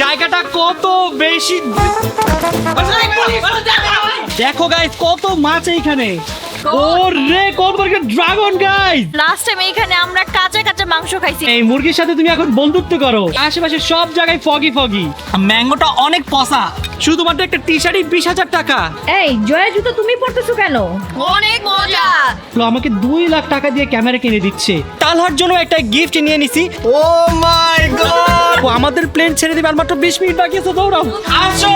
জায়গাটা কত বেশি দেখো গাইস, কত মাছ এইখানে। ওরে কত বড় ড্রাগন গাইস। লাস্ট টাইম এইখানে আমরা কাঁচা কাঁচা মাংস খাইছি। এই মুরগির সাথে তুমি এখন বন্ধুত্ব করো। আশেপাশে সব জায়গায় ফগি ফগি। ম্যাঙ্গোটা অনেক পসা, শুধুমাত্র একটা টি-শার্টই 20,000 টাকা। এই জয়ের জুতো তুমি পরতেছো কেন? অনেক মজা। আমাকে 2 লাখ টাকা দিয়ে ক্যামেরা কিনে দিচ্ছে। তালহার জন্য একটা গিফট নিয়ে নিছি। ও মাই গড, আমাদের প্লেন ছেড়ে দিবে আর মাত্র 20 মিনিট বাকি আছে। দৌড়াও, আসো।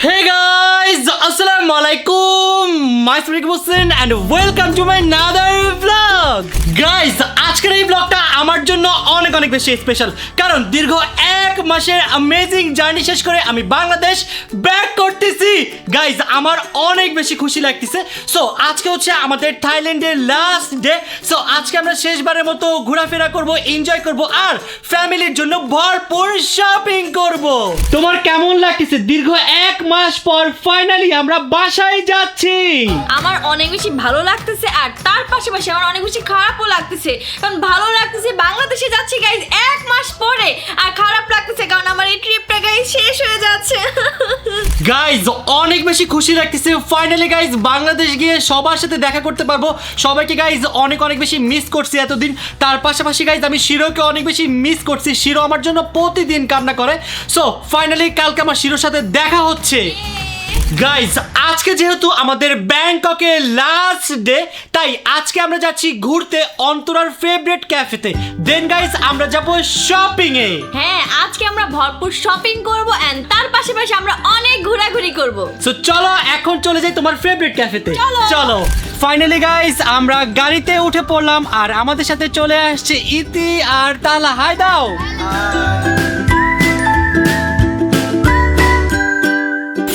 হে গাইস, আসসালামু আলাইকুম, my speak Hossain and welcome to my নাদার ব্লগ। গাইস, আজকের এই ব্লগটা আমার জন্য অনেক অনেক বেশি স্পেশাল, কারণ দীর্ঘ 1 মাসের অ্যামেজিং জার্নি শেষ করে আমি বাংলাদেশ ব্যাক করতেছি। গাইস, আমার অনেক বেশি খুশি লাগতেছে। সো আজকে হচ্ছে আমাদের থাইল্যান্ডের লাস্ট ডে। সো আজকে আমরা শেষবারের মতো ঘোরাফেরা করব, এনজয় করব আর ফ্যামিলির জন্য ভরপুর শপিং করব। তোমার কেমন লাগতেছে? দীর্ঘ 1 মাস পর ফাইনালি আমরা বাসায় যাচ্ছি। আমার অনেক বেশি ভালো লাগতেছে আর তার পাশাপাশি আমার অনেক বেশি খারাপও লাগতেছে। কারণ ভালো লাগতেছে বাংলাদেশে যাচ্ছি গাইস 1 মাস পরে, আর খারাপ লাগতেছে কারণ আমার এই ট্রিপটা গাইস শেষ হয়ে যাচ্ছে। গাইজ, অনেক বেশি খুশি লাগতেছে ফাইনালি গাইজ বাংলাদেশ গিয়ে সবার সাথে দেখা করতে পারবো। সবাইকে গাইজ অনেক অনেক বেশি মিস করছি এতদিন। তার পাশাপাশি গাইজ আমি শিরোকে অনেক বেশি মিস করছি। শিরো আমার জন্য প্রতিদিন কান্না করে। সো ফাইনালি কালকে আমার শিরোর সাথে দেখা হচ্ছে। গাইজ, আজকে যেহেতু আমাদের ব্যাংককে লাস্ট ডে, তাই আজকে আমরা যাচ্ছি ঘুরতে অন্তরার ফেভারিট ক্যাফেতে। দেন গাইজ আমরা যাব শপিং এ। হ্যাঁ, আজকে আমরা ভরপুর শপিং করব এন্ড তার পাশাপাশি আমরা অনেক ঘোরাঘুরি করব। সো চলো এখন চলে যাই তোমার ফেভারিট ক্যাফেতে। চলো। ফাইনালি গাইস আমরা গাড়িতে উঠে পড়লাম আর আমাদের সাথে চলে আসছে ইতি আর তালা। হাই দাও।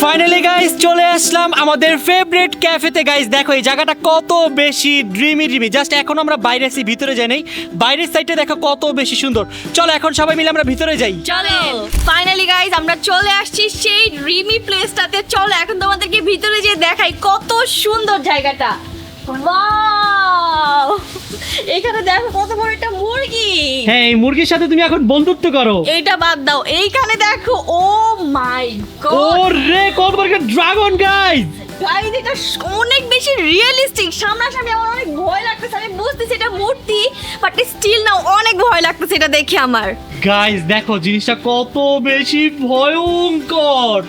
ফাইনালি গাইস চলে আসলাম আমাদের ফেভারিট ক্যাফেতে। গাইস দেখো এই জায়গাটা কত বেশি ড্রিমি। জাস্ট এখন আমরা বাইরে আছি, ভিতরে যাই নাই। বাইরের সাইডে দেখো কত বেশি সুন্দর। চলো এখন সবাই মিলে আমরা ভিতরে যাই। চলো ফাইনালি গাইস আমরা চলে আসছি সেই ড্রিমি প্লেসটাতে। চলো এখন তোমাদেরকে ভিতরে যেয়ে দেখাই কত সুন্দর জায়গাটা। ওয়াও, এখানে দেখো কত বড় একটা মুরগি। হ্যাঁ, এই মুরগির সাথে তুমি এখন বন্ধুত্ব করো। এইটা বাদ দাও, এইখানে দেখো। ও মাই গড, ওরে কত বড় একটা ড্রাগন গাইস। গাইস এটা অনেক বেশি রিয়েলিস্টিক। সামনাসামনি আমার অনেক ভয় লাগতেছে। আমি বুঝতেছি এটা মূর্তি, বাট স্টিল না অনেক ভয় লাগতেছে এটা দেখে আমার। গাইস দেখো জিনিসটা কত বেশি ভয়ঙ্কর।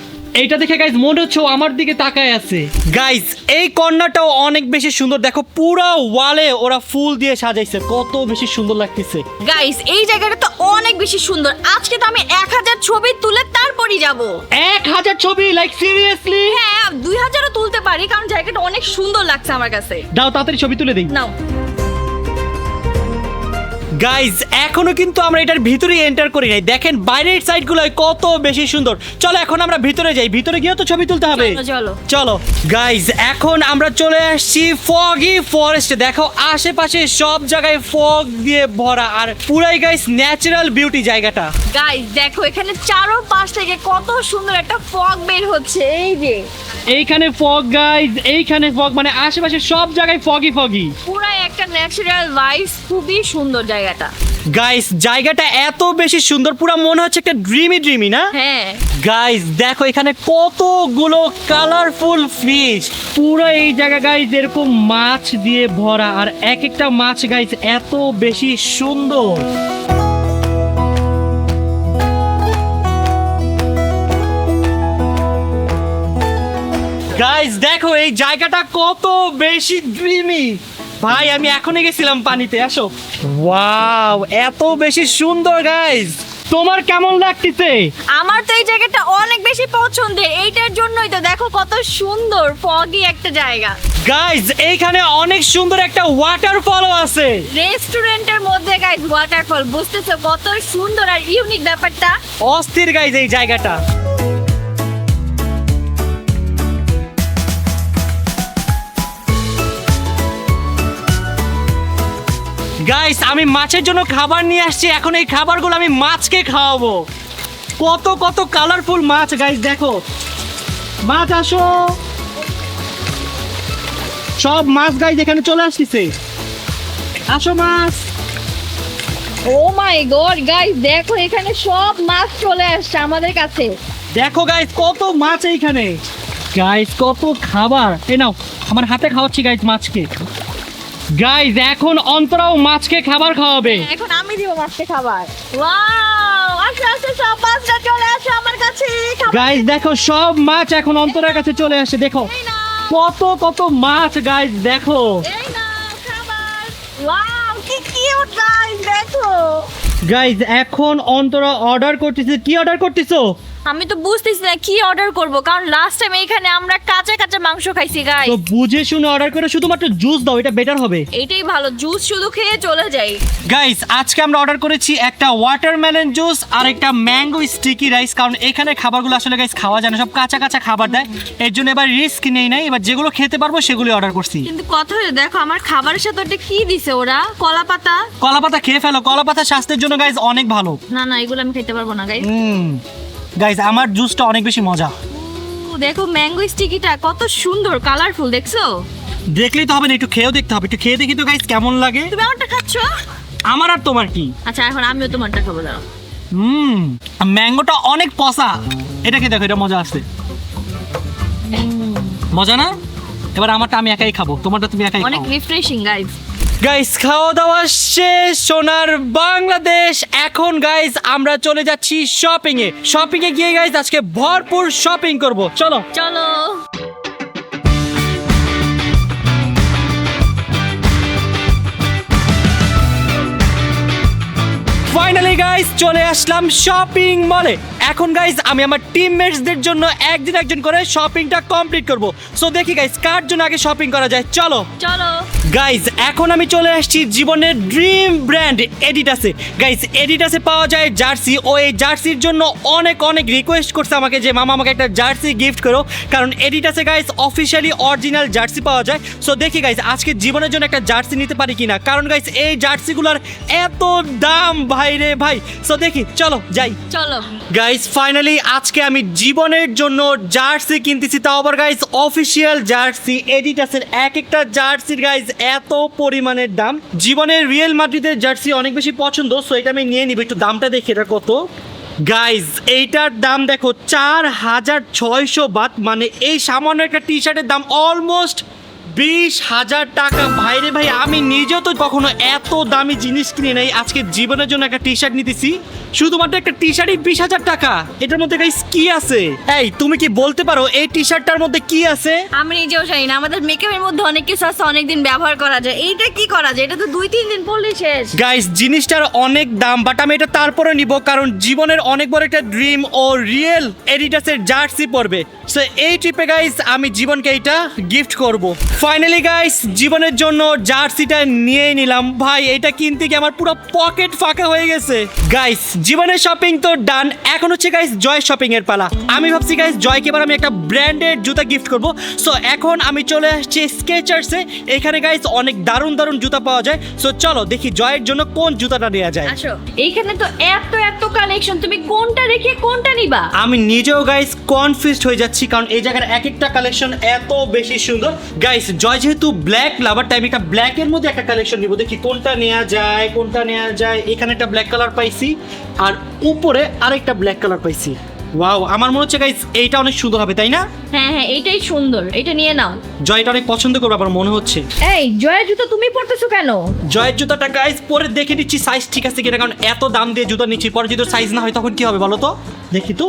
এইটা দেখে গাইস মনে হচ্ছে ও আমার দিকে তাকায় আছে। গাইস এই কর্নারটাও অনেক বেশি সুন্দর। দেখো পুরো ওয়ালে ওরা ফুল দিয়ে সাজাইছে, কত বেশি সুন্দর লাগতেছে। গাইস এই জায়গাটা তো অনেক বেশি সুন্দর। আজকে তো আমি 1000 ছবি তুলে তারপরই যাব। 1000 ছবি? Like seriously? হ্যাঁ, 2000ও তুলতে পারি কারণ জায়গাটা অনেক সুন্দর লাগছে আমার কাছে। দাও তাড়াতাড়ি ছবি তুলে দেই। নাও। গাইজ এখনো কিন্তু আমরা এটার ভিতরে এন্টার করি নাই। দেখেন বাইরের সাইডগুলো কত বেশি সুন্দর। চলো এখন আমরা ভিতরে যাই, ভিতরে গিয়ে তো ছবি তুলতে হবে। চলো চলো গাইজ এখন আমরা চলে আসছি ফগি ফরেস্টে। দেখো আশেপাশে সব জায়গায় ফগ দিয়ে ভরা আর পুরাই গাইজ ন্যাচারাল বিউটি জায়গাটা। গাইস দেখো এখানে চারপাশ থেকে কত সুন্দর একটা ফগ বের হচ্ছে। এই যে এইখানে ফগ গাইজ, এইখানে ফগ, মানে আশেপাশে সব জায়গায় ফগি ফগি। পুরাই একটা ন্যাচারাল ভাইবস, খুবই সুন্দর জায়গাটা। গাইস জায়গাটা এত বেশি সুন্দর, পুরো মনে হচ্ছে একটা ড্রিমি না? হ্যাঁ গাইস দেখো এখানে কতগুলো কালারফুল ফিশ। পুরো এই জায়গা গাইস এরকম মাছ দিয়ে ভরা আর এক একটা মাছ গাইস এত বেশি সুন্দর। গাইস দেখো এই জায়গাটা কত বেশি ড্রিমি। ভাই আমি এখনই গেছিলাম পানিতে, আসো। ওয়াও এত বেশি সুন্দর। গাইস তোমার কেমন লাগতেছে? আমার তো এই জায়গাটা অনেক বেশি পছন্দের। এইটার জন্যই তো দেখো কত সুন্দর ফগি একটা জায়গা। গাইস এইখানে অনেক সুন্দর একটা ওয়াটারফলও আছে রেস্টুরেন্টের মধ্যে। গাইস ওয়াটারফল, বুঝতেছো কত সুন্দর আর ইউনিক ব্যাপারটা। অস্থির গাইস এই জায়গাটা। গাইস আমি মাছের জন্য খাবার নিয়ে আসছি। এখন এই খাবারগুলো আমি মাছকে খাওয়াবো। কত কত কালারফুল মাছ গাইস দেখো। মাছ আসো, সব মাছ গাইস এখানে চলে আসতেছে। আসো মাছ। ও মাই গড গাইস, দেখো এখানে সব মাছ চলে আসছে আমাদের কাছে। দেখো গাইস কত মাছ এইখানে, গাইস কত খাবার। এই নাও আমার হাতে খাওয়াচ্ছি গাইস মাছকে। গাইস এখন অন্তরাও মাছকে খাবার খাওয়াবে। এখন আমি দিব মাছকে খাবার। ওয়াও, আচ্ছা আচ্ছা সব মাছটা চলে আসে আমার কাছে। গাইস দেখো সব মাছ এখন অন্তরার কাছে চলে আসে। দেখো এই নাও, কত কত মাছ গাইস দেখো। এই নাও খাবার। ওয়াও, কি কিউট গাইস, দেখো। গাইস এখন অন্তরা অর্ডার করতেছে। কি অর্ডার করতেছো? আমি তো বুঝতেছি না কি অর্ডার করব, কারণ লাস্ট টাইম এখানে আমরা কাঁচা কাঁচা মাংস খাইছি গাইস। তো বুঝে শুনে অর্ডার করে শুধুমাত্র জুস দাও, এটা বেটার হবে। এইটাই ভালো, জুস শুধু খেয়ে চলে যাই। গাইস আজকে আমরা অর্ডার করেছি একটা ওয়াটারমেলন জুস আর একটা ম্যাঙ্গো স্টিকি রাইস, কারণ এখানে খাবারগুলো আসলে গাইস খাওয়া যায় না, সব কাঁচা কাঁচা খাবার দেয়। এর জন্য এবার রিস্ক নেই নাই, এবার যেগুলো খেতে পারবো সেগুলো অর্ডার করছি। কিন্তু কথা হলো দেখো আমার খাবারের সাথে ওটা কি দিছে ওরা, কলা পাতা। কলা পাতা খেয়ে ফেলো, কলা পাতা স্বাস্থ্যের জন্য গাইস অনেক ভালো। না না, এগুলো আমি খেতে পারবো না গাইস। গাইস আমার জুসটা অনেক বেশি মজা। দেখো ম্যাঙ্গো স্টিকিটা কত সুন্দর কালারফুল, দেখছো? দেখলেই তো হবে না, একটু খেয়েও দেখতে হবে। একটু খেয়ে দেখি তো গাইস কেমন লাগে। তুমি আমারটা খাচ্ছ? আমার আর তোমার কি? আচ্ছা এখন আমিও তোমারটা খাবো, দাঁড়াও। ম্যাঙ্গোটা অনেক পসা। এটা খেয়ে দেখো, এটা মজা আছে। মজা না? এবার আমারটা আমি একাই খাবো, তোমারটা তুমি একাই অনেক খাও। Refreshing guys. গাইস খাওয়া দাওয়া শেষ সোনার বাংলাদেশ। এখন গাইস আমরা চলে যাচ্ছি শপিং এ। শপিং এ গিয়ে গাইস আজকে ভরপুর শপিং করব। চলো চলো। ফাইনালি গাইস চলে আসলাম শপিং মলে। এখন গাইস আমি আমার টিমমেটসদের জন্য একদিন একজন করে শপিংটা কমপ্লিট করব। সো দেখি গাইস কার জন্য আগে শপিং করা যায়। চলো চলো গাইস এখন আমি চলে আসছি জীবনের ড্রিম ব্র্যান্ড এডিডাসে। গাইস এডিডাসে পাওয়া যায় জার্সি। ও এই জার্সির জন্য অনেক অনেক রিকোয়েস্ট করছে আমাকে যে মামা আমাকে একটা জার্সি গিফট করো, কারণ এডিডাসে গাইস অফিশিয়ালি অরিজিনাল জার্সি পাওয়া যায়। সো দেখি গাইস আজকে জীবনের জন্য একটা জার্সি নিতে পারি কিনা, কারণ গাইস এই জার্সিগুলোর এত দাম ভাই রে ভাই। সো দেখি চলো যাই। চলো গাইস ফাইনালি আজকে আমি জীবনের জন্য জার্সি কিনতেছি, তাও আবার গাইস অফিশিয়াল জার্সি এডিডাসের। এক একটা জার্সির গাইস এত পরিমাণের দাম। জীবনের রিয়েল মাদ্রিদের জার্সি অনেক বেশি পছন্দ, সো এটা আমি নিয়ে নিব। একটু দামটা দেখি এটা কত। গাইস এইটার দাম দেখো 4600 বাট, মানে এই সামান্য একটা টি শার্টের দাম অলমোস্ট 20,000 টাকা। ভাইরে ভাই আমি নিজেও তো কখনো এত দামি জিনিস কিনে নাই। আজকে জীবনের জন্য একটা টি শার্ট নিতেছি, শুধুমাত্র একটা টি শার্টই 20,000 টাকা। এটার মধ্যে গাইস কি আছে? এই তুমি কি বলতে পারো এই টি শার্টটার মধ্যে কি আছে? আমি নিজেও জানি না। আমাদের মেকআপের মধ্যে অনেক কিছু আছে, অনেকদিন ব্যবহার করা যায়। এইটা কি করা যায়? এটা তো 2-3 দিন পরলেই শেষ। গাইস জিনিসটার অনেক দাম, বাট আমি এটা তারপরে নিব, কারণ জীবনের অনেক বড় একটা ড্রিম ও রিয়েল এডিডাসের জার্সি পরবে। সো এই ট্রিপে গাইস আমি জীবনকে এটা গিফট করব। ফাইনালি গাইস জীবনের জন্য জার্সিটা নিয়েই নিলাম। ভাই এটা কিনতে গিয়ে আমার পুরো পকেট ফাঁকা হয়ে গেছে। গাইস জীবনের শপিং তো ডান, এখন হচ্ছে গাইস জয় শপিং এর পালা। আমি ভাবছি গাইস জয়কে এবার আমি একটা ব্র্যান্ডেড জুতা গিফট করব। সো এখন আমি চলে আসছি স্কেচার্সে। এখানে গাইস অনেক দারুণ দারুণ জুতা পাওয়া যায়। সো চলো দেখি জয়ের জন্য কোন জুতাটা নেওয়া যায়। আসো, এইখানে তো এত এত কালেকশন, তুমি কোনটা রেখে কোনটা নিবা? আমি নিজেও গাইস কনফিউজড হয়ে যাচ্ছি, কারণ এই জায়গার এক একটা কালেকশন এত বেশি সুন্দর। গাইস জয় যেহেতু ব্ল্যাক লাভার, তাই আমি একটা ব্ল্যাকের মধ্যে একটা কালেকশন নিব। দেখি কোনটা নেওয়া যায়, কোনটা নেওয়া যায়। এখানে একটা ব্ল্যাক কালার পাইছি আর উপরে আরেকটা ব্ল্যাক কালার পাইছি। ওয়াও আমার মনে হচ্ছে গাইস এইটা অনেক সুন্দর হবে, তাই না? হ্যাঁ হ্যাঁ, এইটাই সুন্দর, এটা নিয়ে নাও। জয়টা অনেক পছন্দ করবে আমার মনে হচ্ছে। এই জয়ের জুতো তুমি পরতেছো কেন? জয়ের জুতাটা গাইস পরে দেখে নিচ্ছি সাইজ ঠিক আছে কিনা, কারণ এত দাম দিয়ে জুতা নিচ্ছি, পরে যদি সাইজ না হয় তখন কি হবে বলো তো। দেখি তো।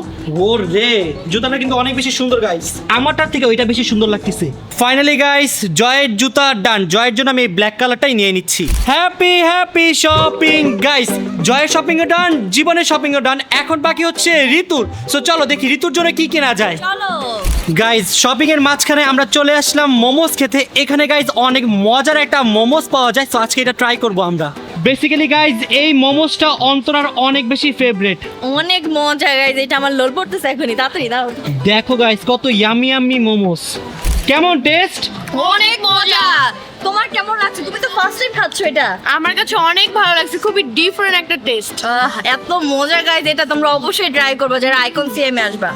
ওর রে জুতাটা কিন্তু অনেক বেশি সুন্দর গাইস, আমারটার থেকে ওইটা বেশি সুন্দর লাগতেছে। ফাইনালি গাইস জয়ের জুতা ডান। জয়ের জন্য আমি এই ব্ল্যাক কালারটাই নিয়ে নিচ্ছি। Happy happy shopping guys. জয়ের শপিং ও ডান, জীবনের শপিং ও ডান। এখন বাকি হচ্ছে ঋতুর। সো চলো দেখি ঋতুর জন্য কি কেনা যায়। চলো গাইজ শপিং এর মাঝখানে আমরা চলে আসলাম মোমোস খেতে। এখানে গাইজ অনেক মজার একটা মোমোস পাওয়া যায়, তো আজকে এটা ট্রাই করব আমরা। বেসিক্যালি গাইজ এই মোমোসটা অন্তরার অনেক বেশি ফেভারিট। অনেক মজা গাইজ, এটা আমার লোল পড়তেছে এখনই, তাড়াতাড়ি দাও। দেখো গাইজ কত ইয়ামি ইয়ামি মোমোস। কেমন টেস্ট? অনেক মজা। তোমার কেমন লাগছে? তুমি তো ফার্স্ট টাইম খাচ্ছ এটা। আমার কাছে অনেক ভালো লাগছে, খুবই ডিফারেন্ট একটা টেস্ট। এত মজা গাইজ, এটা তোমরা অবশ্যই ট্রাই করবে যারা আইকন সিএম এ আসবা।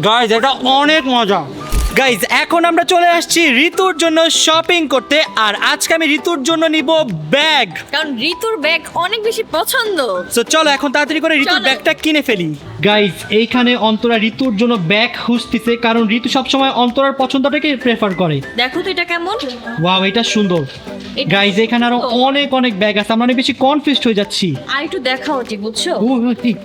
গাইজ এটা অনেক মজা। গাইজ এখন আমরা চলে আসছি ঋতুর জন্য শপিং করতে, আর আজকে আমি ঋতুর জন্য নিব ব্যাগ। কারণ ঋতুর ব্যাগ অনেক বেশি পছন্দ। তো চলো এখন তাড়াতাড়ি করে ঋতুর চলো। ব্যাগটা কিনে ফেলি। গাইজ এইখানে অন্তরা ঋতুর জন্য ব্যাগ খুঁজতেছে, কারণ ঋতু সবসময় অন্তরার পছন্দটাকে প্রেফার করে। দেখো তো এটা কেমন। ওয়াও, এটা সুন্দর। এটা গাইজ এখানে আরো অনেক অনেক ব্যাগ আছে, আমরা অনেক বেশি কনফিউজড হয়ে যাচ্ছি। আর একটু দেখা উচিত, বুঝছো? ও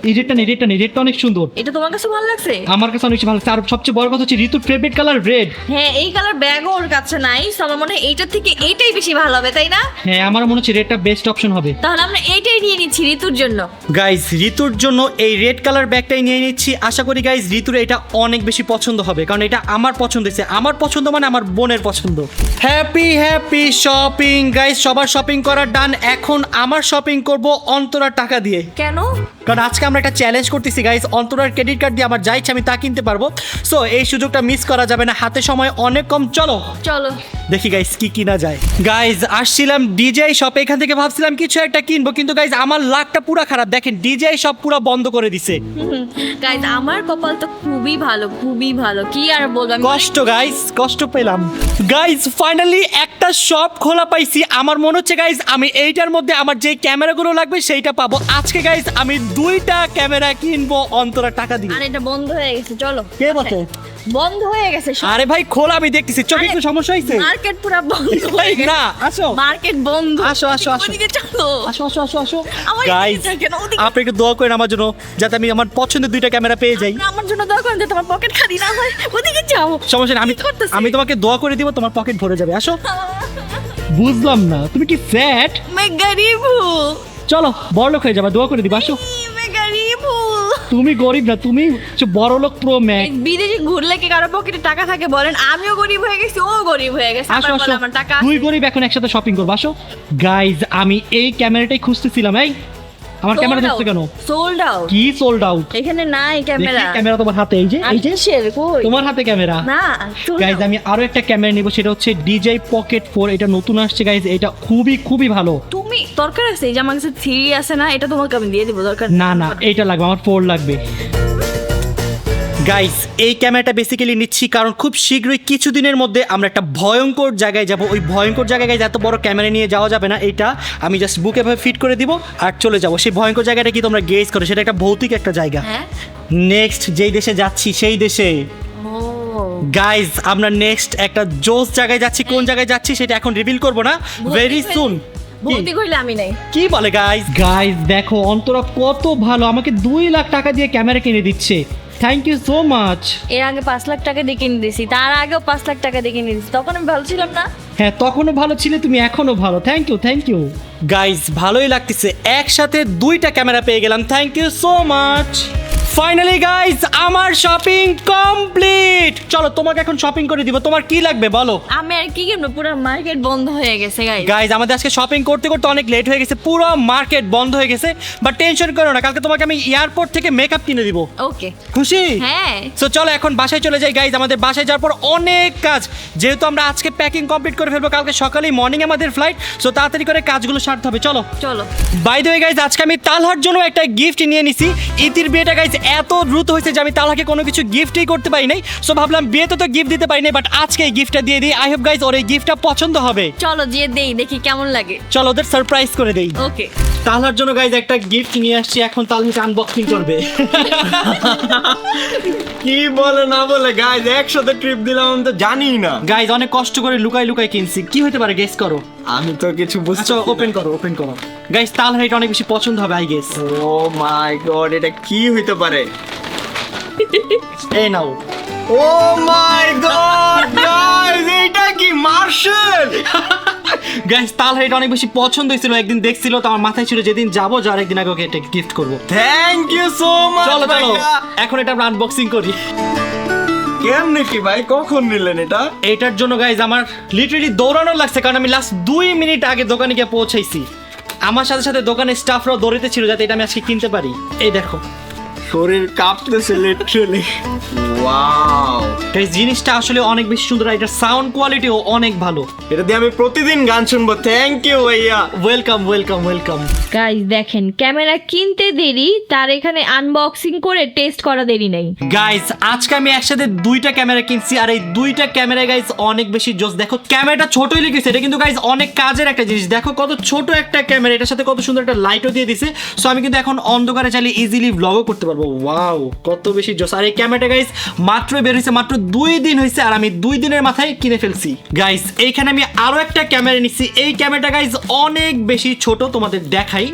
এই রেটটা নেই, রেটটা নেই, রেটটা অনেক সুন্দর। এটা তোমার কাছে ভালো লাগছে? আমার কাছে অনেক বেশি ভালো লাগছে। আর সবচেয়ে বড় কথা হচ্ছে ঋতুর ফেভারিট কালার রেড। হ্যাঁ, এই কালার ব্যাগও ওর কাছে নাই, তো আমার মনে হয় এইটার থেকে এইটাই বেশি ভালো হবে, তাই না? হ্যাঁ, আমার মনে হচ্ছে রেডটা বেস্ট অপশন হবে। তাহলে আমরা এইটাই নিয়ে নিচ্ছি ঋতুর জন্য। গাইজ ঋতুর জন্য এই রেড কালার ব্যাগটাই নিয়ে নিচ্ছি। আশা করি গাইজ ঋতুর এটা অনেক বেশি পছন্দ হবে, কারণ এটা আমার পছন্দ হয়েছে। আমার পছন্দ মানে আমার বোনের পছন্দ। হ্যাপি হ্যাপি শপিং গাইজ, সবার শপিং করার ডান। এখন আমার শপিং করব অন্তরার টাকা দিয়ে, কেন? কারণ আজকে আমরা একটা চ্যালেঞ্জ করতেছি গাইজ। অন্তরার ক্রেডিট কার্ড দিয়ে আমার যা ইচ্ছে আমি তা কিনতে পারবো। সো এই সুযোগটা মিস করা যাবে না, হাতে সময় অনেক কম। চলো চলো দেখি গাইজ কি কিনা যায়। গাইজ আসছিলাম ডিজেআই শপে, এখান থেকে ভাবছিলাম কিছু একটা কিনবো, কিন্তু গাইজ আমার লাকটা পুরো খারাপ। দেখেন ডিজেআই শপ পুরো বন্ধ করে দিছে। গাইজ আমার কপাল তো খুবই ভালো, খুবই ভালো, কি আর বলবো আমি। কষ্ট গাইজ, কষ্ট পেলাম। গাইজ ফাইনালি একটা শপ খোলা পাইছি। আমার মনে হচ্ছে গাইজ আমি এইটার মধ্যে আমার যে ক্যামেরাগুলো লাগবে সেইটা পাবো। আজকে গাইজ আমি 2টা ক্যামেরা কিনবো অন্তরা টাকা দিয়ে। আর এটা বন্ধ হয়ে গেছে, চলো। কে বলছে? বন্ধ হয়ে গেছে সব। আরে ভাই খোলা, আমি দেখতেছি। চোখে একটু সমস্যা হয়েছে? মার্কেট পুরো বন্ধ হয়ে গেছে। না, আসো। মার্কেট বন্ধ। আসো, আসো, আসো। ওদিকে চলো। আসো আসো আসো আসো আমার গাইজ, এদিকে দেখেন, ওদিকে। আপনি একটু দোয়া করেন আমার জন্য, যাতে আমি আমার পছন্দের 2টা ক্যামেরা পেয়ে যাই। আমার জন্য দোয়া করেন যে তোমার পকেট খালি না হয়। ওদিকে যাও। সমস্যা নেই, কি করতেছিস? আমি তোমাকে দোয়া করে দিব, তোমার পকেট ভরে যাবে। আসো। বুঝলাম না, তুমি কি ফ্যাট? मैं गरीब हूँ। চলো বড়লোক হয়ে যাবে, দোয়া করে দিবা। আসো। मैं गरीब हूँ। তুমি গরিব না, তুমি হচ্ছে বড়লোক প্রো ম্যাক্স। বিদেশে ঘুরলে কি কারো পকেটে টাকা থাকে বলেন? আমিও গরিব হয়ে গেছি, ও গরিব হয়ে গেছে। আসো আবার আসো, বলে আমার টাকা দুই আছে। গরিব এখন একসাথে শপিং করবো। আসো গাইজ, আমি এই ক্যামেরাটাই খুঁজতেছিলাম। এই আমার ক্যামেরা দেখছো কেন? Sold out. কি সোল্ড আউট? এখানে নাই ক্যামেরা। ক্যামেরা তোমার হাতে, এই যে এই যে কিসের? কই? তোমার হাতে ক্যামেরা। না, sold গাইজ out। আমি আরো একটা ক্যামেরা নিব, সেটা হচ্ছে DJI Pocket 4। এটা নতুন আসছে গাইজ, এটা খুবই খুবই ভালো। তুমি দরকার আছে এই যে আমার কাছে 3 আছে না, এটা তোমাকে আমি দিয়ে দিব, দরকার না না, এইটা লাগবে, আমার 4 লাগবে। গাইজ এই ক্যামেরাটা বেসিক্যালি নিচ্ছি কারণ খুব শীঘ্রই কিছুদিনের মধ্যে আমরা একটা ভয়ঙ্কর জায়গায় যাব। ওই ভয়ঙ্কর জায়গায় গাইজ এত বড় ক্যামেরা নিয়ে যাওয়া যাবে না। এইটা আমি জাস্ট বুকে ভাবে ফিট করে দিব আর চলে যাব। সেই ভয়ঙ্কর জায়গাটা কি তোমরা গেস করো? সেটা একটা ভৌতিক একটা জায়গা। হ্যাঁ। নেক্সট যেই দেশে যাচ্ছি সেই দেশে ও গাইজ আমরা নেক্সট একটা জোস জায়গায় যাচ্ছি। কোন জায়গায় যাচ্ছি সেটা এখন রিভিল করব না, ভেরি সুন। ভর্তি কইলে আমি নাই। কি বলে গাইজ? গাইজ দেখো অন্তরা কত ভালো, আমাকে 2 লাখ টাকা দিয়ে ক্যামেরা কিনে দিচ্ছে। Thank you so much. এর আগে 5 লাখ টাকা দিয়ে কিনে দিয়েছি, তার আগেও 5 লাখ টাকা দিয়ে কিনে দিয়েছি, তখন আমি ভালো ছিলাম না? হ্যাঁ, তখনও ভালো ছিলে তুমি, এখনো ভালো। Thank you, thank you. Guys ভালোই লাগতেছে, একসাথে 2টা ক্যামেরা পেয়ে গেলাম। Thank you so much. Finally guys আমার শপিং কমপ্লিট। চলো তোমাকে এখন শপিং করে দিব। তোমার কি লাগবে বলো? আমি আর কি কিনবো, পুরো মার্কেট বন্ধ হয়ে গেছে গাইস। গাইজ আমাদের আজকে শপিং করতে করতে অনেক লেট হয়ে গেছে, পুরো মার্কেট বন্ধ হয়ে গেছে। বাট টেনশন করো না, কালকে তোমাকে আমি এয়ারপোর্ট থেকে মেকআপ কিনে দিব। ওকে। খুশি? হ্যাঁ। সো চলো এখন বাসায় চলে যাই গাইজ। আমাদের বাসায় যাওয়ার পর অনেক কাজ, যেহেতু আমরা আজকে প্যাকিং কমপ্লিট করে ফেলবো, কালকে সকালেই মর্নিং আমাদের ফ্লাইট। সো তাড়াতাড়ি করে কাজগুলো সারতে হবে। চলো। চলো। বাই দ্য ওয়ে গাইজ আজকে আমি তালহার জন্য একটা গিফট নিয়ে নিছি। ইতির বিয়েটা গাইজ এত দ্রুত হয়েছে যে আমি তালহাকে কোনো কিছু গিফটই করতে পারি নাই। সো ভাবলাম বিয়েতে তো গিফট দিতে পারি নাই, বাট আজকে এই গিফটটা দিয়ে দিই। আই হোপ গাইজ ওর এই গিফটটা পছন্দ হবে। চলো যে দেই, দেখি কেমন লাগে। চলো ওদের সারপ্রাইজ করে দেই। ওকে। তালহার জন্য গাইজ একটা গিফট নিয়ে আসছি, এখন তালহাকে আনবক্সিং করবে। কি বলে না বলে গাইজ একসাথে ট্রিপ দিলাম, আমি তো জানি না। গাইজ অনেক কষ্ট করে লুকাই লুকাই কিনছি। কি হতে পারে গেস করো? আমি তো কিছু বুঝতে আচ্ছা ওপেন করো, ওপেন করো। গাইজ তালহার এটা অনেক বেশি পছন্দ হবে I guess. Oh my god, এটা কি হইতে পারে? এই নাও। ও মাই গড গাইজ, এটা কি মার্শাল? গাইজ তালহার এটা অনেক বেশি পছন্দ হয়েছিল, একদিন দেখছিল তো আমার মাথায় ছিল যেদিন যাবো যাওয়ার একদিন আগে ওকে এটা গিফট করবো। Thank you so much. চলো চলো এখন এটা আমরা আনবক্সিং করি। কেমনে কি ভাই, কখন নিলেন এটা? এটার জন্য গাইজ আমার লিটারালি দৌড়ানো লাগছে, কারণ আমি লাস্ট 2 মিনিট আগে দোকানে গিয়ে পৌঁছাইছি। আমার সাথে সাথে দোকানের স্টাফরাও দৌড়িতে ছিল যাতে এটা আমি আজকে কিনতে পারি। এই দেখো শরীর কাঁপতেছে লিটারালি। ওয়াও, গাইস জিনিসটা আসলে অনেক বেশি সুন্দর, আর এটার সাউন্ড কোয়ালিটিও অনেক ভালো। এটা দিয়ে আমি প্রতিদিন গান শুনবো। থ্যাংক ইউ ভাইয়া। Welcome welcome welcome. গাইস দেখেন, ক্যামেরা কিনতে দেরি, তার এখানে আনবক্সিং করে টেস্ট করা দেরি নেই। গাইস আজকে আমি একসাথে দুইটা ক্যামেরা কিনছি, আর এই দুইটা ক্যামেরা গাইস অনেক বেশি জোস। দেখো ক্যামেরাটা ছোটই লিখেছে, এটা কিন্তু গাইস অনেক কাজের একটা জিনিস। দেখো কত ছোট একটা ক্যামেরা, এটার সাথে কত সুন্দর একটা লাইটও দিয়ে দিছে। সো আমি কিন্তু এখন অন্ধকারে চাইলে ইজিলি ব্লগও করতে পারবো। ওয়াও, কত বেশি জোস। আর এই ক্যামেরাটা গাইস মাত্র বের হয়েছে, মাত্র 2 দিন হয়েছে, আর আমি 2 দিনের মাথায় কিনে ফেলছি। গাইস এইখানে আমি আরো একটা ক্যামেরা নিচ্ছি। এই ক্যামেরাটা গাইস অনেক বেশি ছোট, তোমাদের দেখাই।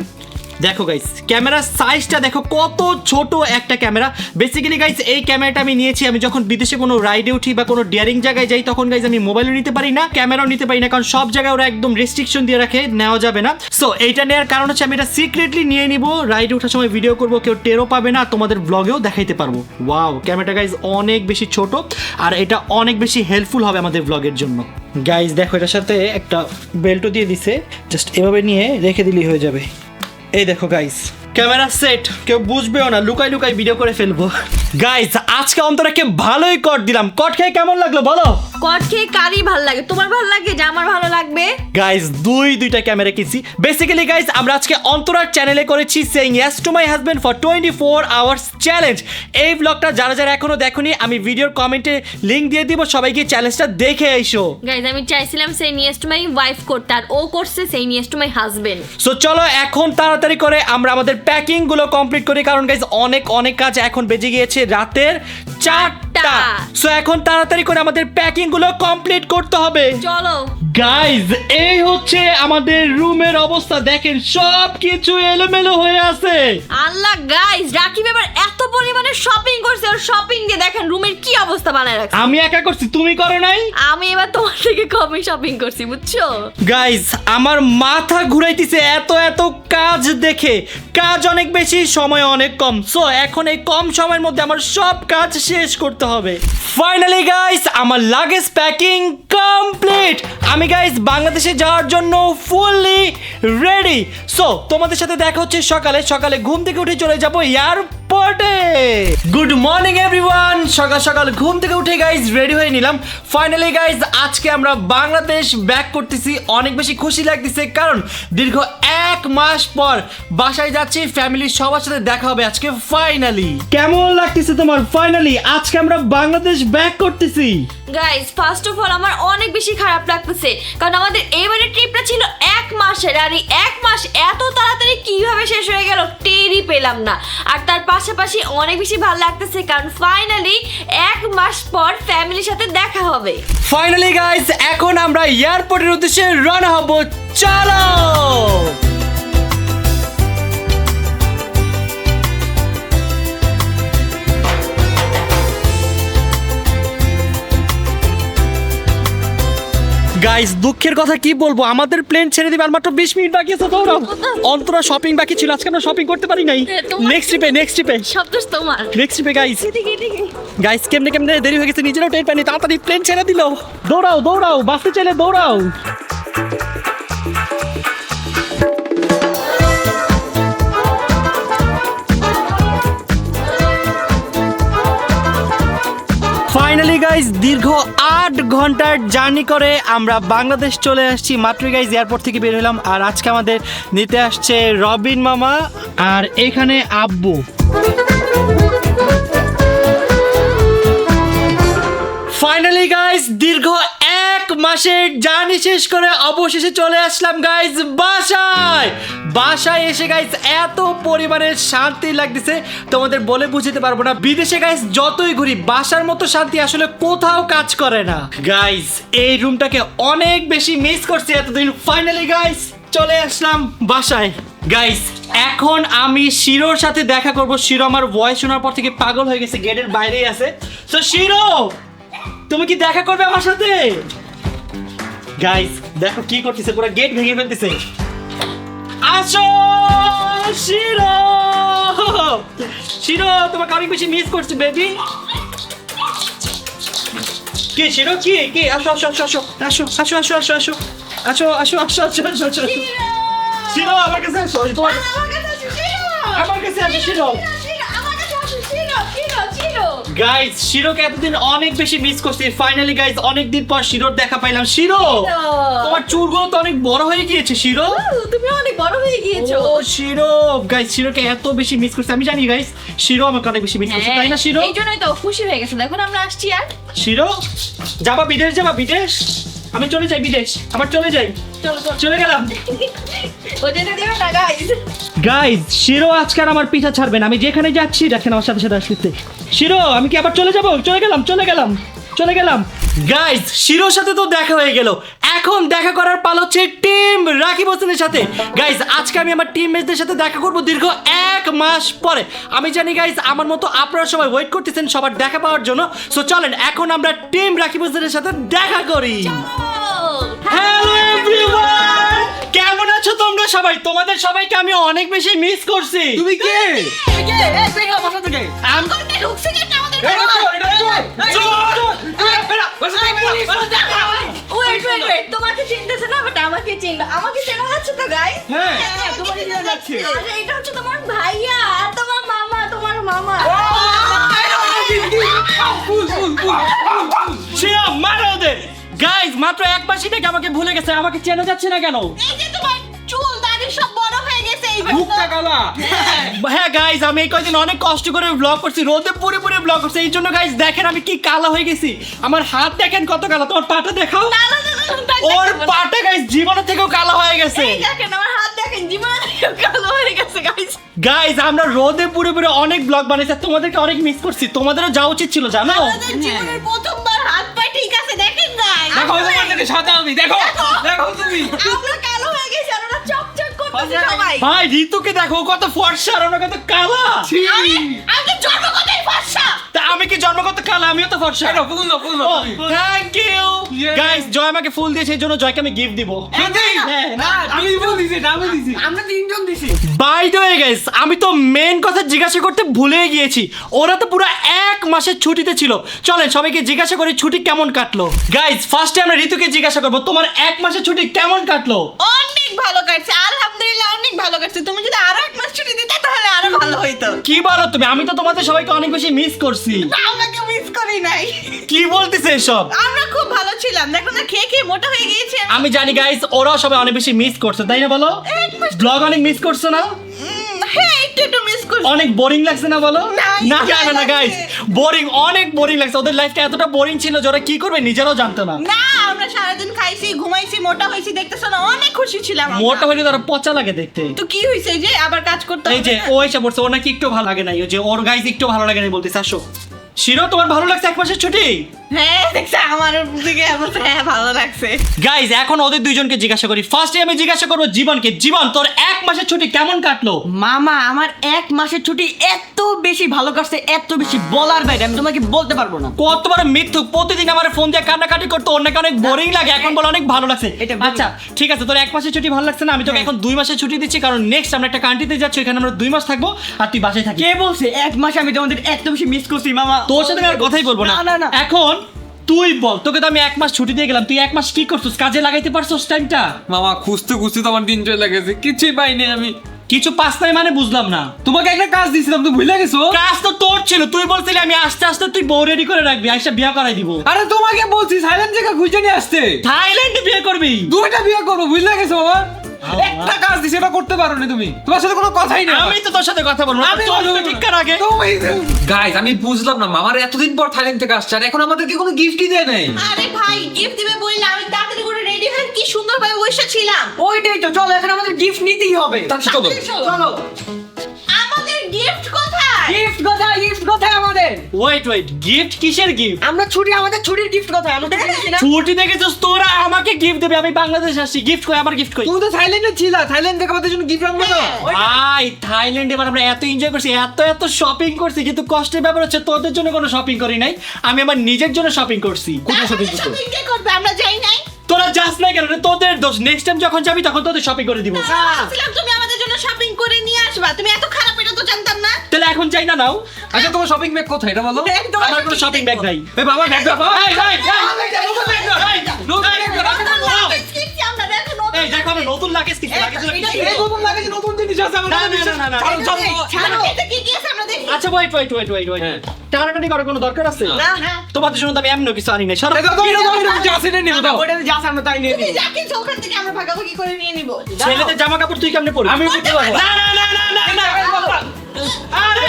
দেখো গাইস ক্যামেরার সাইজটা দেখো কত ছোট একটা ক্যামেরা। বেসিক্যালি গাইস এই ক্যামেরাটা আমি নিয়েছি আমি যখন বিদেশে কোনো রাইডে উঠি বা কোনো ডিয়ারিং জায়গায় যাই, তখন গাইস আমি মোবাইলও নিতে পারি না, ক্যামেরাও নিতে পারি না, কারণ সব জায়গায় ওরা একদম রেস্ট্রিকশন দিয়ে রাখে, নেওয়া যাবে না। সো এইটা নেওয়ার কারণ হচ্ছে আমি এটা সিক্রেটলি নিয়ে নিব, রাইডে ওঠার সময় ভিডিও করব, কেউ টেরও পাবে না, তোমাদের ব্লগেও দেখাইতে পারবো। ওয়াও, ক্যামেরাটা গাইস অনেক বেশি ছোট, আর এটা অনেক বেশি হেল্পফুল হবে আমাদের ব্লগের জন্য। গাইস দেখো এটার সাথে একটা বেল্টও দিয়ে দিছে, জাস্ট এভাবে নিয়ে রেখে দিলেই হয়ে যাবে। এই দেখো গাইস ক্যামেরা সেট, কেউ বুঝবেও না, লুকাই লুকাই ভিডিও করে ফেলবো। গাইস আজকে অন্তরাকে ভালোই কট দিলাম। কট খেয়ে কেমন লাগলো বলো? কট খেয়ে কারই ভালো লাগে, তোমার ভালো লাগে যে আমার ভালো লাগবে? গাইস দুইটা ক্যামেরা কিনছি। বেসিক্যালি গাইস আমরা আজকে অন্তরার চ্যানেলে করেছি saying yes to my husband for 24 hours challenge. এই ব্লগটা যারা যারা এখনো দেখোনি, আমি ভিডিওর কমেন্টে লিংক দিয়ে দিব, সবাই গিয়ে চ্যালেঞ্জটা দেখে এসো। গাইস আমি চাইছিলাম সেই নিয়েস্ট মাই ওয়াইফ করতে, আর ও করছে সেই নিয়েস্ট মাই হাজবেন্ড। সো চলো এখন তাড়াতাড়ি করে আমরা আমাদের প্যাকিং গুলো কমপ্লিট করি, কারণ গাইস অনেক কাজ। এখন বেজে গিয়েছে রাতের 4টা। সো এখন তাড়াতাড়ি করে আমাদের প্যাকিং গুলো কমপ্লিট করতে হবে। চলো গাইজ এই হচ্ছে আমাদের রুমের অবস্থা, দেখেন সব কিছু এলোমেলো হয়ে আছে। আল্লাহ গাইস, রাকিব এবার এত পরিমাণে শপিং করছে, আর শপিং দিয়ে দেখেন রুমের কি অবস্থা বানায় রাখছে। আমি একা করছি, তুমি করো নাই? আমি এবার তোমার থেকে কমই শপিং করছি, বুঝছো? গাইজ আমার মাথা ঘুরাইতেছে এত কাজ দেখে, কাজ অনেক বেশি, সময় অনেক কম। সো এখন এই কম সময়ের মধ্যে আমার সব কাজ শেষ করতে হবে। ফাইনালি গাইজ আমার লাগেজ প্যাকিং কমপ্লিট। আমি গাইজ বাংলাদেশে যাওয়ার জন্য ফুললি রেডি। সো তোমাদের সাথে দেখা হচ্ছে সকালে। সকালে ঘুম থেকে উঠে চলে যাবো এয়ারপোর্টে। Good morning everyone. সকাল সকাল ঘুম থেকে উঠে গাইজ রেডি হয়ে নিলাম। ফাইনালি গাইজ আজকে আমরা বাংলাদেশ ব্যাক করতেছি। অনেক বেশি খুশি লাগতেছে, কারণ দীর্ঘ 1 মাস পর বাসায় যাচ্ছি, ফ্যামিলির সবার সাথে দেখা হবে আজকে ফাইনালি। কেমন লাগতেছে তোমার? ফাইনালি আজকে আমরা বাংলাদেশ ব্যাক করতেছি। গাইস ফার্স্ট অফ অল আমার অনেক বেশি খারাপ লাগতেছে, কারণ আমাদের এবারের ট্রিপটা ছিল 1 মাসের, আর এই 1 মাস এত তাড়াতাড়ি কিভাবে শেষ হয়ে গেল টেরই পেলাম না। আর তার পাশাপাশি অনেক বেশি ভালো লাগতেছে, কারণ ফাইনালি 1 মাস পর ফ্যামিলির সাথে দেখা হবে। ফাইনালি গাইস এখন আমরা এয়ারপোর্টের উদ্দেশ্যে রওনা হব। চলো গাইস দুঃখের কথা কি বলবো, আমাদের প্লেন ছেড়ে দিবে আর মাত্র 20 মিনিট বাকি আছে। দৌড়াও, অন্তরা শপিং বাকি ছিল, আজকে আমরা শপিং করতে পারি নাই। নেক্সট ট্রিপে সব দোষ তোমার। নেক্সট ট্রিপে গাইস। গাইস কেমনে দেরি হয়ে গেছে, নিজেরাও টের পাইনি, তাড়াতাড়ি প্লেন ছেড়ে দিল। দৌড়াও বাসে চলে দৌড়াও। ফাইনালি গাইস দীর্ঘ 8 ঘন্টার জার্নি করে আমরা বাংলাদেশ চলে আসছি। মাত্রই গাইস এয়ারপোর্ট থেকে বের হলাম, আর আজকে আমাদের নিতে আসছে রবিন মামা আর এখানে আব্বু। ফাইনালি গাইস দীর্ঘ 1 মাসের জার্নি শেষ করে অবশেষে চলে আসলাম গাইস বাসায় এসে গাইস এত পরিমাণের শান্তি লাগতেছে, তোমাদের বলে বুঝতে পারবো না। বিদেশে গাইস যতই ঘুরি, বাসার মতো শান্তি আসলে কোথাও কাজ করে না। গাইস এই রুমটাকে অনেক বেশি মিস করছি এতদিন। ফাইনালি গাইস চলে আসলাম বাসায়। গাইস এখন আমি শিরোর সাথে দেখা করব। শিরো আমার ভয়েস শোনার পর থেকে পাগল হয়ে গেছে, গেটের বাইরেই আছে। তো শিরো তুমি কি দেখা করবে আমার সাথে? গাইস দেখো কি করতেছে, পুরো গেট ভেঙে ফেলতেছে। আসো শিরো তোমাকে অনেক বেশি মিস করছি বেবি। কি শিরো কি আসো শিরো আমার কাছে আসো। আমার কাছে আসো শিরো। গাইস শিরোকে এতদিন অনেক বেশি মিস করছি, ফাইনালি গাইস অনেকদিন পর শিরোর দেখা পাইলাম। শিরো তোমার চুলগুলো তো অনেক বড় হয়ে গিয়েছে শিরো। তুমি অনেক বড় হয়ে গিয়েছো। ও শিরো, গাইস শিরোকে এত বেশি মিস করছি আমি জানি গাইস, শিরো আমাকে অনেক বেশি মিস করছে তাই না শিরো? এই জন্যই তো খুশি হয়ে গেছে, এখন আমরা আসছি। আর শিরো যাবা বিদেশ, যাবা বিদেশ? আমি চলে যাই বিদেশ, আবার চলে যাই। চলে গেলাম। ও যেতে দেবে না গাইস। গাইস শিরো আজকে আর আমার পিছা ছাড়বে না, আমি যেখানে যাচ্ছি দেখেন আমার সাথে সাথে আসতে। শিরো আমি কি আবার চলে যাব? চলে গেলাম। গাইস শিরোর সাথে তো দেখা হয়ে গেল, এখন দেখা করার পালা হচ্ছে টিম রাকিব হোসেনের সাথে। গাইস আজকে আমি আমার টিম মেটদের সাথে দেখা করব দীর্ঘ 1 মাস পরে। আমি জানি গাইস আমার মতো আপনারা সবাই ওয়েট করতেছেন সবার দেখা পাওয়ার জন্য, সো চলেন এখন আমরা টিম রাকিব হোসেনের সাথে দেখা করি। হ্যালো এভরিওয়ান, কেমন আছো তোমরা সবাই? তোমাদের সবাইকে আমি অনেক বেশি মিস করছি। তুমি কে? তোমাকে চিনতেছে না, বাট আমাকে চিনবে। আমাকে চেনা যাচ্ছে তো গাইস? হ্যাঁ, তোমাকে চেনা যাচ্ছে। আরে এটা হচ্ছে তোমার ভাইয়া আর তোমার মামা। শিরো মারো ওদের। গাইস মাত্র 1 মাসই থেকে আমাকে ভুলে গেছে, আমাকে চেনা যাচ্ছে না কেন? এই যে তোমার চুল দাড়ি সব বড় হয়ে গেছে এই মুখটা কালা। হ্যাঁ গাইস আমি এই কয়দিন অনেক কষ্ট করে ব্লগ করছি, রোদে পুরে ব্লগ করছি, এই জন্য গাইস দেখেন আমি কি কালো হয়ে গেছি। আমার হাত দেখেন কত কালো, তোমার পাটা দেখাও। ওর পাটা গাইস জীবনের থেকেও কালো হয়ে গেছে। এই দেখেন আমার হাত দেখেন, জীবনে কালো হয়ে গেছে গাইস। গাইস আমরা রোদে পুরে অনেক ব্লগ বানাইছি, তোমাদেরকে অনেক মিস করছি। তোমাদেরও যাওয়া উচিত ছিল জানো। আমাদের জীবনের প্রথমবার হাত পা ঠিক আছে দেখেন গাইস। দেখো তোমাকে সাদা আমি, দেখো তুমি। আমরা কালো হয়ে গেছি আর ওরা চকচক করতেছে সবাই। ভাই ঋতুকে দেখো কত ফর্সা আর ওরা কত কালা। আমি জন্মগতই ফর্সা। তা আমি কি জন্মগত কালা? আমিও তো ফর্সা। ফুল থ্যাংক ইউ গাইস। জয় আমাকে ফুল দিয়েছে, এই জন্য জয়কে আমি গিফট দিব। আমি বলিছি, আমি দিছি, আমরা তিনজন দিছি। বাই দ্য ওয়ে গাইস আমি তো মেন কথা জিজ্ঞাসা করতে ভুলে গিয়েছি, ওরা তো পুরো 1 মাসের ছুটিতে ছিল। চলেন সবাইকে জিজ্ঞাসা করি ছুটি কেমন কাটলো। গাইস ফার্স্টে আমরা ঋতুকে জিজ্ঞাসা করবো তোমার 1 মাসের ছুটি কেমন কাটলো? অনেক ভালো কাটছে, আলহামদুলিল্লাহ অনেক ভালো কাটছে। তুমি যদি আরো 1 মাস ছুটি দিতে তাহলে আরো ভালো হইতো। কি বলো তুমি? আমি তো তোমাদের সবাইকে অনেক বেশি মিস করছি। আমাকে মিস করি নাই। কি বলতেছে এসব? আমরা খুব ভালো ছিলাম, দেখো না খেয়ে মোটা হয়ে গিয়েছে। আমি জানি গাইস ওরাও সবাই অনেক বেশি মিস করছে তাই না বলো? ব্লগ অনেক মিস করছো না? হ্যাঁ একটু মিস করছি। অনেক বোরিং লাগছে না বলো? না, না গাইস বোরিং, অনেক বোরিং লাগছে। ওদের লাইফটা এতটা বোরিং ছিল যে ওরা কি করবে নিজেরাও জানতো না। না আমরা সারাদিন খাইছি ঘুমাইছি মোটা হয়েছি, দেখতেছো না অনেক খুশি ছিলাম আমরা। মোটা হইলে তারা পচা লাগে দেখতে। তো কি হইছে যে আবার কাজ করতে এই যে ও এসে পড়ছে, ওর নাকি একটু ভালো লাগে নাই, ওই যে ওর গাইস একটু ভালো লাগে নাই বলতেছে। আসো শিরো তোমার ভালো লাগছে 1 মাসের ছুটি? হ্যাঁ দেখছে আমার দিকে হ্যাঁ ভালো লাগছে। গাইস এখন ওদের দুইজনকে জিজ্ঞাসা করি। ফার্স্টে আমি জিজ্ঞাসা করবো জীবনকে। জীবন তোর 1 মাসের ছুটি কেমন কাটলো? মামা আমার 1 মাসের ছুটি এত বেশি ভালো কাটছে, এত বেশি বলার বাইরে, আমি তোমাকে বলতে পারবো না। কত বড় মিথ্যুক, প্রতিদিন আমার ফোন দিয়ে কান্নাকাটি করতো, ওর নাকি অনেক বোরিং লাগে, এখন বলে অনেক ভালো লাগছে। এটা বলুন। আচ্ছা ঠিক আছে তোর 1 মাসের ছুটি ভালো লাগছে না, আমি তোকে এখন 2 মাসের ছুটি দিচ্ছি, কারণ নেক্সট আমরা একটা কান্ট্রিতে যাচ্ছি, এখানে আমরা 2 মাস থাকবো আর তুই বাসায় থাকিস। কে বলছে 1 মাস আমি তোমাদের এত বেশি মিস করছি মামা? তোর সাথে আর কথাই বলবো না। না। এখন তুই বল, তোকে তো আমি 1 মাস ছুটি দিয়ে গেলাম, তুই 1 মাস কি করছিস? কাজে লাগাইতে পারছিস টাইমটা? মামা খুঁজতে তো আমার দিন চলে গেছে, কিছুই পাইনি আমি। কিছু পাস নাই মানে বুঝলাম না। তোমাকে একটা কাজ দিয়েছিলাম, তুমি ভুলে গেছো? কাজ তো তোর ছিল, তুই বলছিলি আমি আস্তে আস্তে তুই বউ রেডি করে রাখবি, আইসা বিয়ে করাই দিব। আরে তোমাকে বলছি সাইলেন্ট জায়গা খুঁজে নিয়ে আসতে। থাইল্যান্ডে বিয়ে করবি? 2টা বিয়ে করবো, ভুলে গেছো বাবা? একটা কাজ দিছি, এটা করতে পারো না তুমি, তোমার সাথে কোনো কথাই না। আমি তো তোর সাথে কথা বলবো না, আমি তোর বলবো তো না। ঠিক কর আগে। গাইস আমি বুঝলাম না, মামার এতদিন পর থাইল্যান্ড থেকে আসছে আর এখন আমাদেরকে কোনো গিফটই দেয় নাই। আরে ভাই গিফট দিবে বললে আমি তাড়াতাড়ি করে রেডি হয়ে কি সুন্দরভাবে বসেছিলাম। ওইটাই তো, চলো এখন আমাদের গিফট নিতেই হবে। চলো চলো আমাদের গিফট কোথায়? গিফট কোথায় আমাদের? ওয়েট গিফট কিসের গিফট? আমরা ছুটি, আমাদের ছুটির গিফট কোথায়? আমরা তো দেখছি না। ছুটি দেখেছিস তোরা আমাকে গিফট দেবে, আমি বাংলাদেশ আসছি, গিফট কই? আমার গিফট কই? তুমি তো থাইল্যান্ডে ছিলা, থাইল্যান্ড থেকে আমাদের জন্য গিফট আনবে না? ভাই থাইল্যান্ডে এবার আমরা এত এনজয় করছি, এত শপিং করছি, কিন্তু কষ্টের ব্যাপার হচ্ছে তোদের জন্য কোনো শপিং করি নাই, আমি আমার নিজের জন্য শপিং করছি। কোথায় শপিং করছো? শপিং কে করবে? আমরা যাই নাই। তোরা যাস না কেন? তোদের দোষ। নেক্সট টাইম যখন যাবি তখন তোদের শপিং করে দিব। ভাবছিলাম তুমি আমাদের জন্য শপিং করে নিয়ে আসবা, তুমি এত খারাপ এটা তো জানতাম না। তাহলে এখন চাই না নাও? আচ্ছা তোমার শপিং ব্যাগ কোথায় এটা বলো? আমার কোনো শপিং ব্যাগ নাই। এই বাবা ব্যাগ দাও। এই, এই, এই, আমরা দেখো নতুন এই দেখো আমি নতুন লাগেজ কিনছি, লাগেজ এই নতুন লাগে, নতুন জিনিস আছে আমাদের। না। চলো চলো। ছাড়ো, এতে কি কি আছে আমরা দেখি। আচ্ছা আচ্ছা ওয়েট হ্যাঁ। টানাটানি করার কোনো দরকার আছে না। তোমাদের জন্য তো আমি এমন কিছু আনি নাই সরো। যা সিনে নিব দাও ওটা যা সামনে তাই নিয়ে নিবি। যাকে ওখান থেকে আমরা ভাগাভাগি করে নিয়ে নিব। ছেলেদের জামা কাপড় তুই কেমনে পরবি? আমি বুঝতে পারবো না না না না না না আরে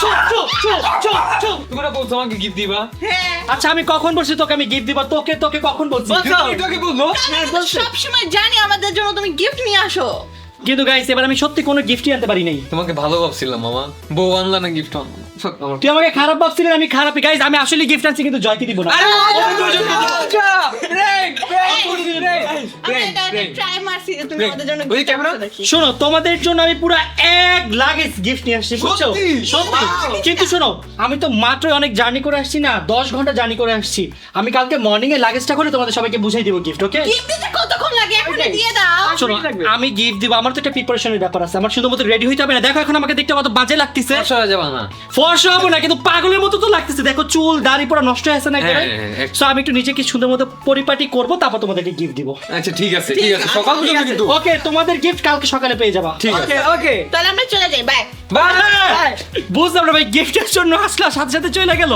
চুপ চুপ চুপ চুপ চুপ। তোমরা বলছো আমাকে গিফট দিবা আচ্ছা আমি কখন বলছি তোকে আমি গিফট দিব? তোকে কখন বলছি? এটাকে বললো সবসময় জানি আমাদের জন্য তুমি গিফট নিয়ে আসো। কিন্তু গাইস এবার আমি সত্যি কোনো গিফটই আনতে পারি নাই। তোমাকে ভালো ভাবছিলাম মামা বউ আনলা না গিফট তুই আমাকে খারাপ ভাবছিলি, আমি খারাপই। গাইস আমি আসলে গিফট আনছি কিন্তু জয়কে দিব না। ট্রাই মারছি যে তুমি আমাদের জন্য ওই gift ক্যামেরা? আনছো নাকি। শোনো তোমাদের জন্য আমি পুরো 1 লাগেজ গিফট নিয়ে আসছি বুঝছো? সত্যি? সত্যি। কিন্তু শোনো আমি তো মাত্র অনেক জার্নি করে আসছি না, 10 ঘন্টা জার্নি করে আসছি। আমি কালকে মর্নিং এ লাগেজটা করে তোমাদের সবাইকে বুঝাই দিব গিফট, ওকে? গিফট দিতে কতক্ষণ লাগে এখনই দিয়ে দাও। শোনো আমি গিফট দিব, আমার তো একটা প্রিপারেশনের ব্যাপার আছে, আমার শুধুমাত্র রেডি হইতে হবে না। দেখো এখন আমাকে দেখতে কত বাজে লাগতেছে। হয়ে যাবা না ফর্সা হবো না কিন্তু পাগলের মতো তো লাগতেছে। দেখো চুল দাড়ি পুরো নষ্ট হয়ে আছে না একেবারে। হ্যাঁ। সো আমি একটু নিজেকে সুন্দর মতো পরিপাটি করবো, তারপর তোমাদেরকে গিফট দিব। আচ্ছা ঠিক আছে সকাল পর্যন্ত কিন্তু ওকে তোমাদের গিফট কালকে সকালে পেয়ে যাবা। ঠিক আছে ওকে তাহলে আমরা চলে যাই বাই। বাই। বুঝলাম না ভাই গিফটের জন্য আসলা সাথে সাথে চলে গেল।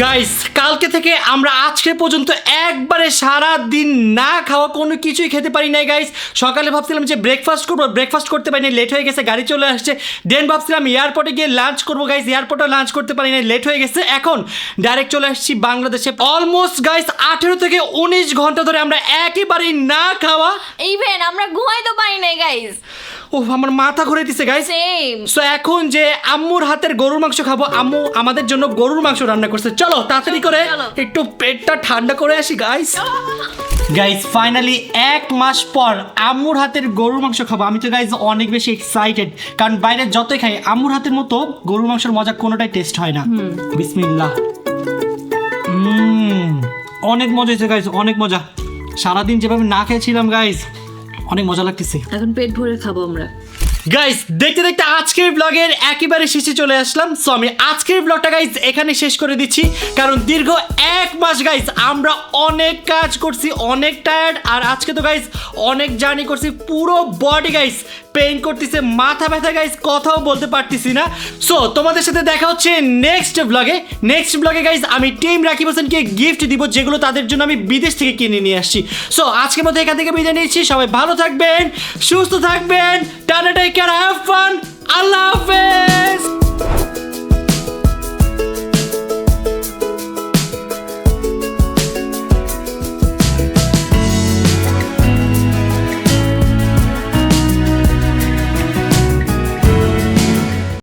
গাইস কালকে থেকে আমরা আজকে পর্যন্ত একবারে সারা দিন না খাওয়া কোনো কিছুই খেতে পারি নাই গাইস। সকালে ভাবছিলাম যে ব্রেকফাস্ট করবো, ব্রেকফাস্ট করতে পারি নাই, লেট হয়ে গেছে, গাড়ি চলে আসছে। দেন ভাবছিলাম এয়ারপোর্টে গিয়ে লাঞ্চ করবো গাইস, এয়ারপোর্টে লাঞ্চ করতে পারি নাই, লেট হয়ে গেছে। এখন ডাইরেক্ট চলে আসছি বাংলাদেশে। অলমোস্ট গাইস 18 থেকে 19 ঘন্টা ধরে আমরা একেবারেই না খাওয়া। ইভেন আমরা ঘুমাইতে পারি নাই গাইস। ও আমার মাথা ঘুরে দিছে গাইস। সেম। সো এখন যে আম্মুর হাতের গরুর মাংস খাবো, আম্মু আমাদের জন্য গরুর মাংস রান্না করছে। চলো তাড়াতাড়ি করে চলো। একটু পেটটা ঠান্ডা করে আসি গাইস। গাইস ফাইনালি 1 মাস পর আম্মুর হাতের গরুর মাংস খাবো। আমি তো গাইস অনেক বেশি এক্সাইটেড, কারণ বাইরে যতই খাই আম্মুর হাতের মতো গরুর মাংসের মজা কোনোটাই টেস্ট হয় না। বিসমিল্লাহ। অনেক মজা হয়েছে গাইস, অনেক মজা। সারাদিন যেভাবে না খেয়েছিলাম গাইস অনেক মজা লাগতেছে। এখন পেট ভরে খাবো আমরা। গাইস দেখতে দেখতে আজকের ব্লগের একেবারে শেষে চলে আসলাম। সো আমি আজকের ব্লগটা গাইস এখানে শেষ করে দিচ্ছি, কারণ দীর্ঘ 1 মাস গাইস আমরা অনেক কাজ করছি, অনেক টায়ার্ড। আর আজকে তো গাইস অনেক জার্নি করছি, পুরো বডি গাইস পেইন করতেছে, মাথা ব্যথা গাইস, কথাও বলতে পারতেছি না। সো তোমাদের সাথে দেখা হচ্ছে নেক্সট ব্লগে গাইস আমি টিম রাকিব হোসেনকে গিফট দিব, যেগুলো তাদের জন্য আমি বিদেশ থেকে কিনে নিয়ে আসছি। সো আজকের মতো এখান থেকে বিদায় নিচ্ছি। সবাই ভালো থাকবেন, সুস্থ থাকবেন, tata take care, have fun, আল্লাহ হাফেজ।